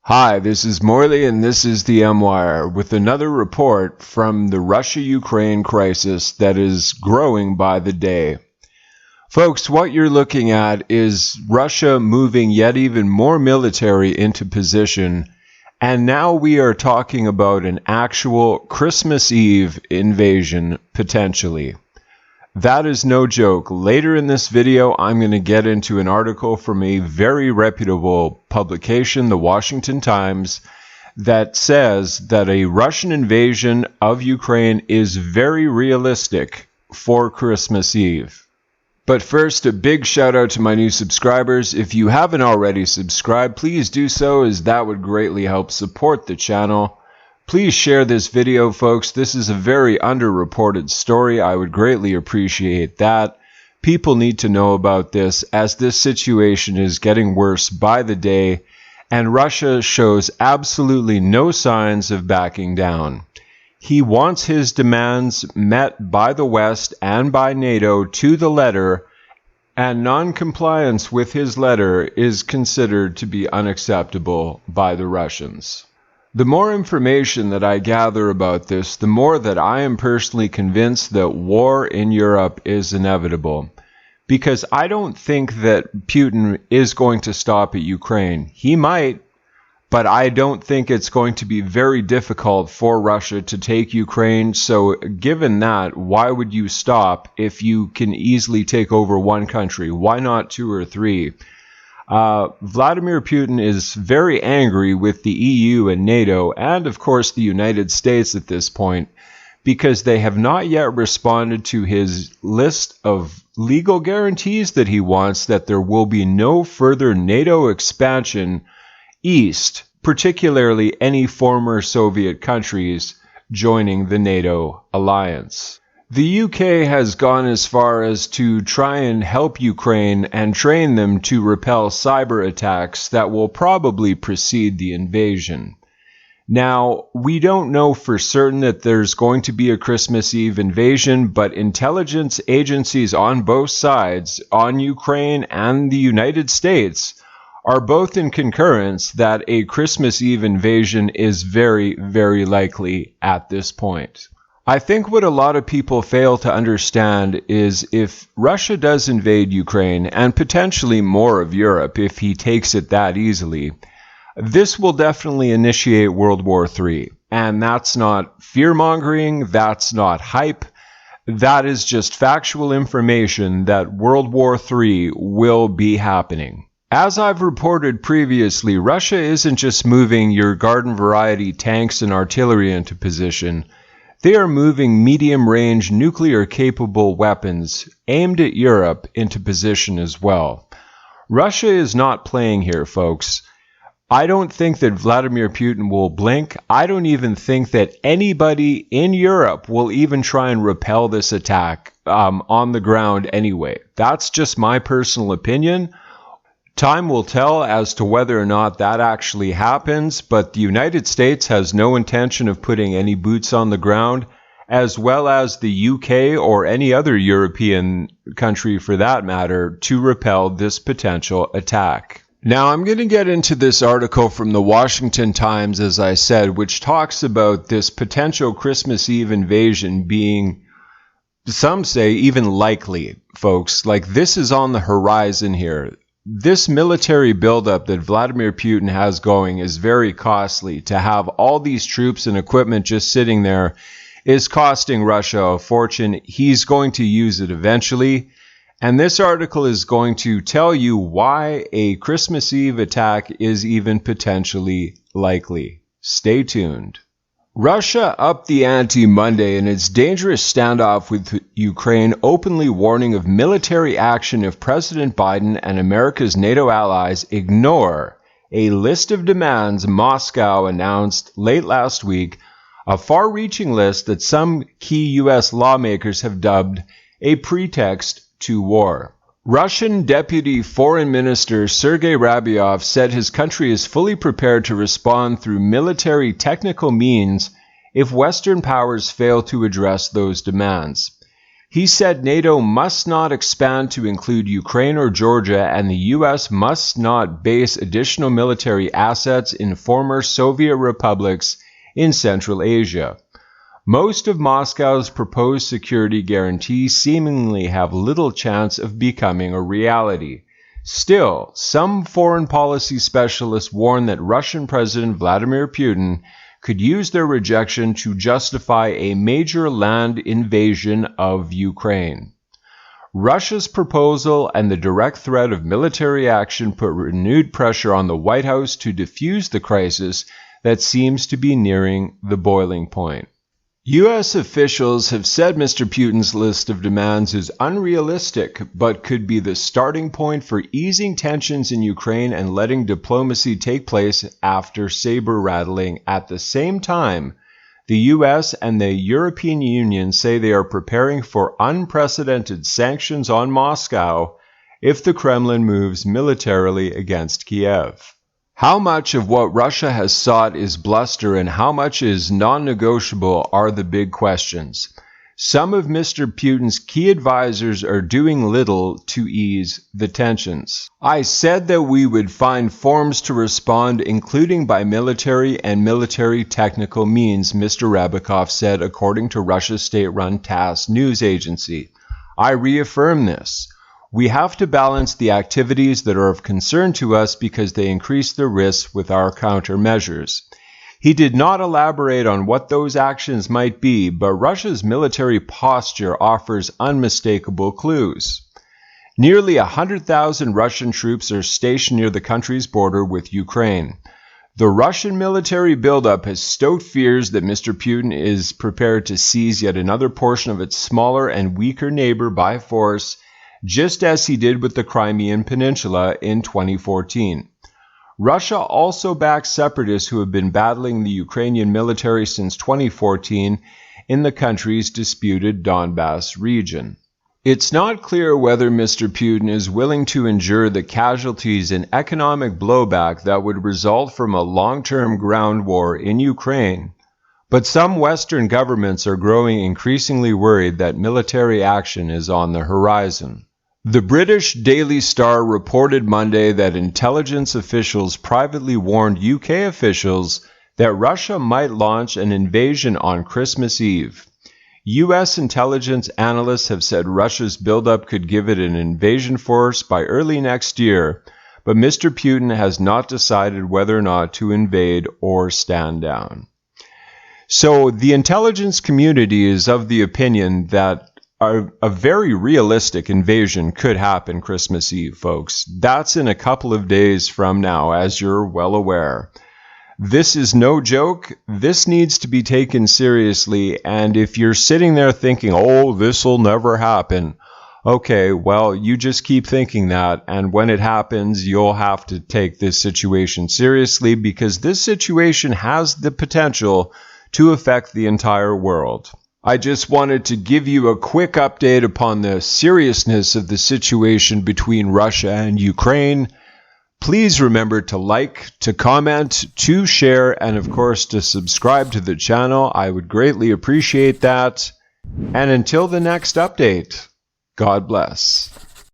Hi, this is Morley and this is the M-Wire with another report from the Russia-Ukraine crisis that is growing by the day. Folks, what you're looking at is Russia moving yet even more military into position, and now we are talking about an actual Christmas Eve invasion, potentially. That is no joke. Later in this video, I'm going to get into an article from a very reputable publication, the Washington Times, that says that a Russian invasion of Ukraine is very realistic for Christmas Eve. But first, a big shout out to my new subscribers. If you haven't already subscribed, please do so, as that would greatly help support the channel. Please share this video, folks. This is a very underreported story. I would greatly appreciate that. People need to know about this, as this situation is getting worse by the day, and Russia shows absolutely no signs of backing down. He wants his demands met by the West and by NATO to the letter, and non-compliance with his letter is considered to be unacceptable by the Russians. The more information that I gather about this, the more that I am personally convinced that war in Europe is inevitable. Because I don't think that Putin is going to stop at Ukraine. He might, but I don't think it's going to be very difficult for Russia to take Ukraine. So given that, why would you stop if you can easily take over one country? Why not two or three? Vladimir Putin is very angry with the EU and NATO and, of course, the United States at this point, because they have not yet responded to his list of legal guarantees that he wants that there will be no further NATO expansion east, particularly any former Soviet countries joining the NATO alliance. The UK has gone as far as to try and help Ukraine and train them to repel cyber attacks that will probably precede the invasion. Now, we don't know for certain that there's going to be a Christmas Eve invasion, but intelligence agencies on both sides, on Ukraine and the United States, are both in concurrence that a Christmas Eve invasion is very, very likely at this point. I think what a lot of people fail to understand is if Russia does invade Ukraine, and potentially more of Europe if he takes it that easily, this will definitely initiate World War III. And that's not fear-mongering, that's not hype, that is just factual information that World War III will be happening. As I've reported previously, Russia isn't just moving your garden variety tanks and artillery into position. They are moving medium-range nuclear-capable weapons aimed at Europe into position as well. Russia is not playing here, folks. I don't think that Vladimir Putin will blink. I don't even think that anybody in Europe will even try and repel this attack on the ground anyway. That's just my personal opinion. Time will tell as to whether or not that actually happens, but the United States has no intention of putting any boots on the ground, as well as the UK or any other European country for that matter, to repel this potential attack. Now, I'm going to get into this article from the Washington Times, as I said, which talks about this potential Christmas Eve invasion being, some say, even likely, folks. Like, this is on the horizon here. This military buildup that Vladimir Putin has going is very costly. To have all these troops and equipment just sitting there is costing Russia a fortune. He's going to use it eventually. And this article is going to tell you why a Christmas Eve attack is even potentially likely. Stay tuned. Russia upped the ante Monday in its dangerous standoff with Ukraine, openly warning of military action if President Biden and America's NATO allies ignore a list of demands Moscow announced late last week, a far-reaching list that some key U.S. lawmakers have dubbed a pretext to war. Russian Deputy Foreign Minister Sergei Rabyov said his country is fully prepared to respond through military technical means if Western powers fail to address those demands. He said NATO must not expand to include Ukraine or Georgia, and the U.S. must not base additional military assets in former Soviet republics in Central Asia. Most of Moscow's proposed security guarantees seemingly have little chance of becoming a reality. Still, some foreign policy specialists warn that Russian President Vladimir Putin could use their rejection to justify a major land invasion of Ukraine. Russia's proposal and the direct threat of military action put renewed pressure on the White House to defuse the crisis that seems to be nearing the boiling point. U.S. officials have said Mr. Putin's list of demands is unrealistic, but could be the starting point for easing tensions in Ukraine and letting diplomacy take place after saber-rattling. At the same time, the U.S. and the European Union say they are preparing for unprecedented sanctions on Moscow if the Kremlin moves militarily against Kiev. How much of what Russia has sought is bluster and how much is non-negotiable are the big questions. Some of Mr. Putin's key advisors are doing little to ease the tensions. I said that we would find forms to respond, including by military and military technical means, Mr. Ryabkov said, according to Russia's state-run TASS news agency. I reaffirm this. We have to balance the activities that are of concern to us because they increase the risks with our countermeasures. He did not elaborate on what those actions might be, but Russia's military posture offers unmistakable clues. Nearly 100,000 Russian troops are stationed near the country's border with Ukraine. The Russian military buildup has stoked fears that Mr. Putin is prepared to seize yet another portion of its smaller and weaker neighbor by force, just as he did with the Crimean Peninsula in 2014. Russia also backs separatists who have been battling the Ukrainian military since 2014 in the country's disputed Donbass region. It's not clear whether Mr. Putin is willing to endure the casualties and economic blowback that would result from a long-term ground war in Ukraine, but some Western governments are growing increasingly worried that military action is on the horizon. The British Daily Star reported Monday that intelligence officials privately warned UK officials that Russia might launch an invasion on Christmas Eve. U.S. intelligence analysts have said Russia's buildup could give it an invasion force by early next year, but Mr. Putin has not decided whether or not to invade or stand down. So the intelligence community is of the opinion that a very realistic invasion could happen Christmas Eve, folks. That's in a couple of days from now, as you're well aware. This is no joke. This needs to be taken seriously, and if you're sitting there thinking, oh, this'll never happen, okay, well, you just keep thinking that, and when it happens, you'll have to take this situation seriously, because this situation has the potential to affect the entire world. I just wanted to give you a quick update upon the seriousness of the situation between Russia and Ukraine. Please remember to like, to comment, to share, and of course to subscribe to the channel. I would greatly appreciate that. And until the next update, God bless.